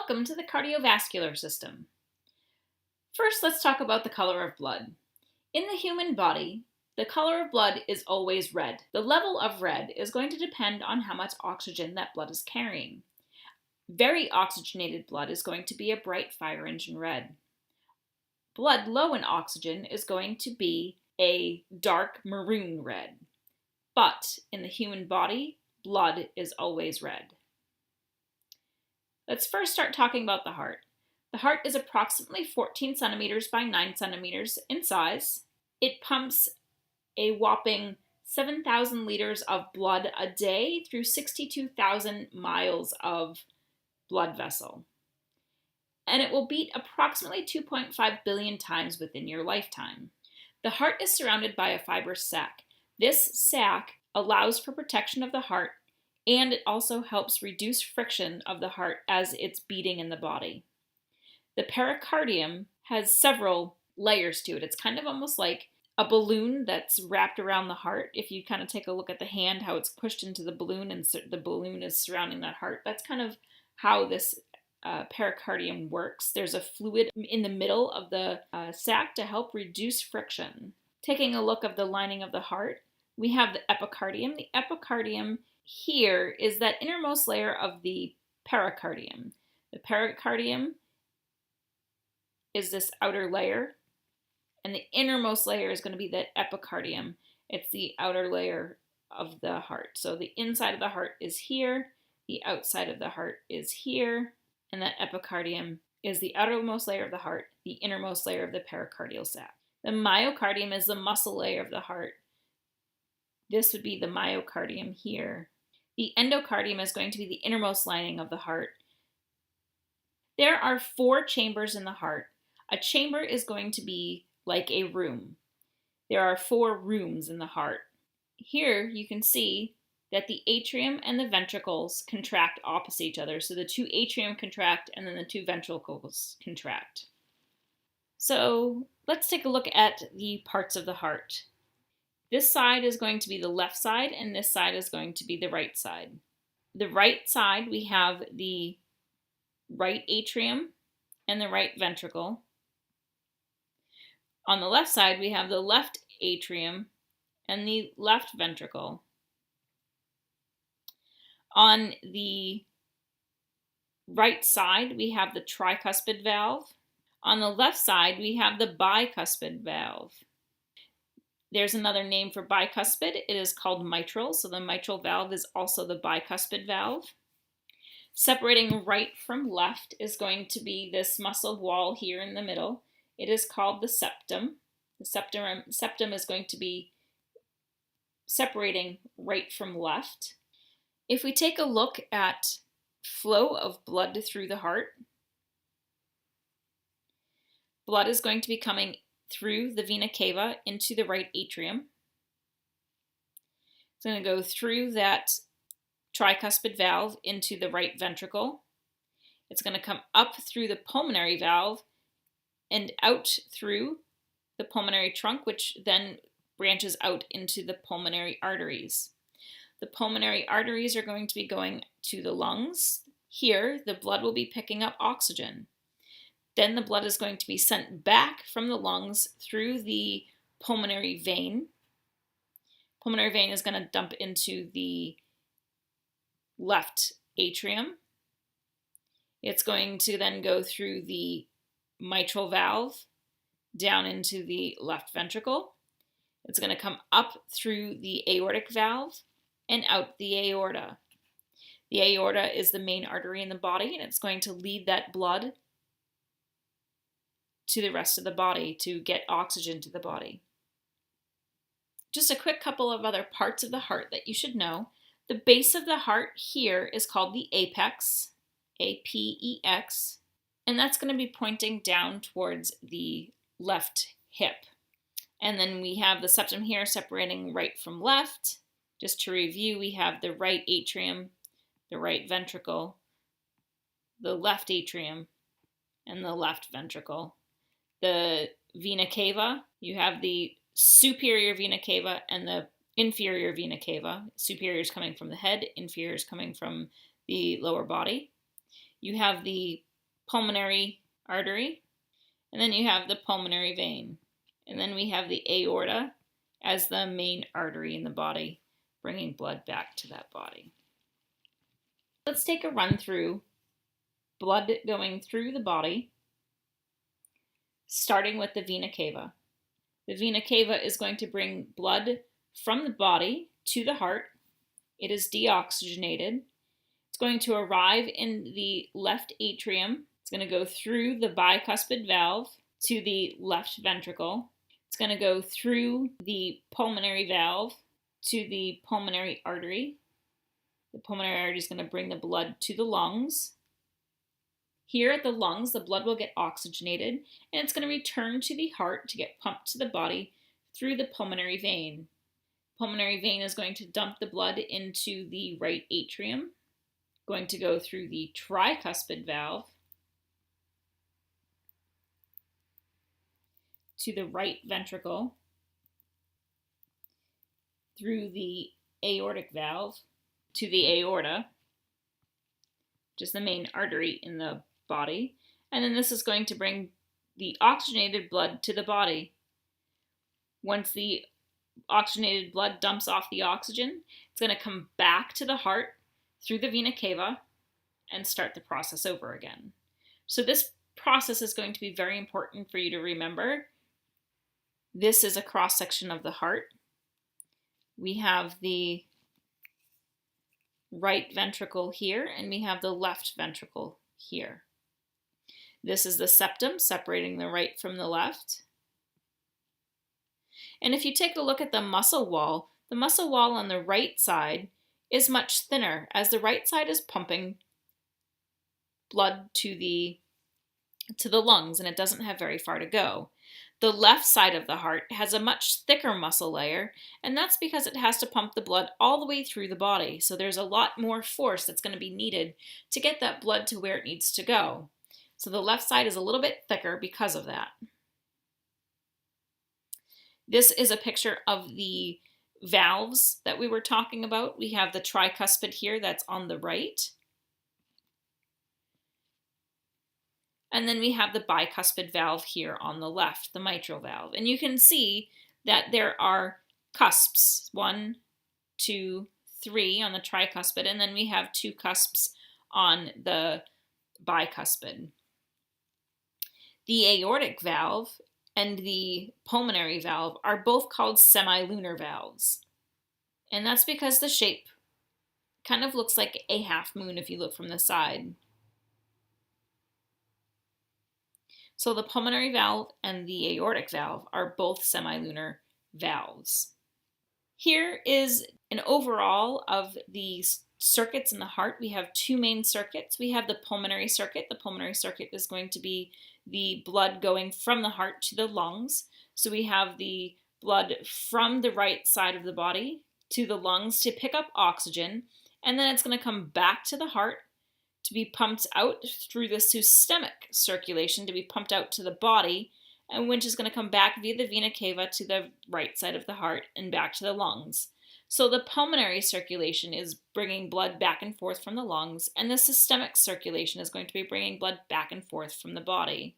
Welcome to the cardiovascular system. First, let's talk about the color of blood. In the human body, the color of blood is always red. The level of red is going to depend on how much oxygen that blood is carrying. Very oxygenated blood is going to be a bright fire engine red. Blood low in oxygen is going to be a dark maroon red. But in the human body, blood is always red. Let's first start talking about the heart. The heart is approximately 14 centimeters by 9 centimeters in size. It pumps a whopping 7,000 liters of blood a day through 62,000 miles of blood vessel. And it will beat approximately 2.5 billion times within your lifetime. The heart is surrounded by a fibrous sac. This sac allows for protection of the heart, and it also helps reduce friction of the heart as it's beating in the body. The pericardium has several layers to it. It's kind of almost like a balloon that's wrapped around the heart. If you kind of take a look at the hand, how it's pushed into the balloon and the balloon is surrounding that heart, that's kind of how this pericardium works. There's a fluid in the middle of the sac to help reduce friction. Taking a look at the lining of the heart, we have the epicardium. The epicardium here is that innermost layer of the pericardium. The pericardium is this outer layer, and the innermost layer is going to be the epicardium. It's the outer layer of the heart. So the inside of the heart is here, the outside of the heart is here, and that epicardium is the outermost layer of the heart, the innermost layer of the pericardial sac. The myocardium is the muscle layer of the heart. This would be the myocardium here. The endocardium is going to be the innermost lining of the heart. There are 4 chambers in the heart. A chamber is going to be like a room. There are 4 rooms in the heart. Here you can see that the atrium and the ventricles contract opposite each other. So the 2 atrium contract and then the 2 ventricles contract. So let's take a look at the parts of the heart. This side is going to be the left side, and this side is going to be the right side. The right side, we have the right atrium and the right ventricle. On the left side, we have the left atrium and the left ventricle. On the right side, we have the tricuspid valve. On the left side, we have the bicuspid valve. There's another name for bicuspid. It is called mitral. So the mitral valve is also the bicuspid valve. Separating right from left is going to be this muscle wall here in the middle. It is called the septum. The septum is going to be separating right from left. If we take a look at flow of blood through the heart, blood is going to be coming through the vena cava into the right atrium. It's going to go through that tricuspid valve into the right ventricle. It's going to come up through the pulmonary valve and out through the pulmonary trunk, which then branches out into the pulmonary arteries. The pulmonary arteries are going to be going to the lungs. Here, the blood will be picking up oxygen. Then the blood is going to be sent back from the lungs through the pulmonary vein. Pulmonary vein is going to dump into the left atrium. It's going to then go through the mitral valve down into the left ventricle. It's going to come up through the aortic valve and out the aorta. The aorta is the main artery in the body, and it's going to lead that blood to the rest of the body to get oxygen to the body. Just a quick couple of other parts of the heart that you should know. The base of the heart here is called the apex, A-P-E-X, and that's going to be pointing down towards the left hip. And then we have the septum here separating right from left. Just to review, we have the right atrium, the right ventricle, the left atrium, and the left ventricle. The vena cava, you have the superior vena cava and the inferior vena cava. Superior is coming from the head, inferior is coming from the lower body. You have the pulmonary artery, and then you have the pulmonary vein. And then we have the aorta as the main artery in the body, bringing blood back to that body. Let's take a run through blood going through the body, starting with the vena cava. The vena cava is going to bring blood from the body to the heart. It is deoxygenated. It's going to arrive in the left atrium. It's going to go through the bicuspid valve to the left ventricle. It's going to go through the pulmonary valve to the pulmonary artery. The pulmonary artery is going to bring the blood to the lungs. Here at the lungs, the blood will get oxygenated, and it's going to return to the heart to get pumped to the body through the pulmonary vein. Pulmonary vein is going to dump the blood into the right atrium, going to go through the tricuspid valve to the right ventricle, through the aortic valve to the aorta, which is the main artery in the body, and then this is going to bring the oxygenated blood to the body. Once the oxygenated blood dumps off the oxygen, it's going to come back to the heart through the vena cava and start the process over again. So this process is going to be very important for you to remember. This is a cross-section of the heart. We have the right ventricle here, and we have the left ventricle here. This is the septum, separating the right from the left. And if you take a look at the muscle wall on the right side is much thinner, as the right side is pumping blood to the lungs, and it doesn't have very far to go. The left side of the heart has a much thicker muscle layer, and that's because it has to pump the blood all the way through the body. So there's a lot more force that's going to be needed to get that blood to where it needs to go. So the left side is a little bit thicker because of that. This is a picture of the valves that we were talking about. We have the tricuspid here that's on the right. And then we have the bicuspid valve here on the left, the mitral valve. And you can see that there are cusps, 1, 2, 3 on the tricuspid, and then we have 2 cusps on the bicuspid. The aortic valve and the pulmonary valve are both called semilunar valves. And that's because the shape kind of looks like a half moon if you look from the side. So the pulmonary valve and the aortic valve are both semilunar valves. Here is an overall of the circuits in the heart. We have 2 main circuits. We have the pulmonary circuit. The pulmonary circuit is going to be the blood going from the heart to the lungs. So we have the blood from the right side of the body to the lungs to pick up oxygen, and then it's going to come back to the heart to be pumped out through the systemic circulation to be pumped out to the body, and which is going to come back via the vena cava to the right side of the heart and back to the lungs. So the pulmonary circulation is bringing blood back and forth from the lungs, and the systemic circulation is going to be bringing blood back and forth from the body.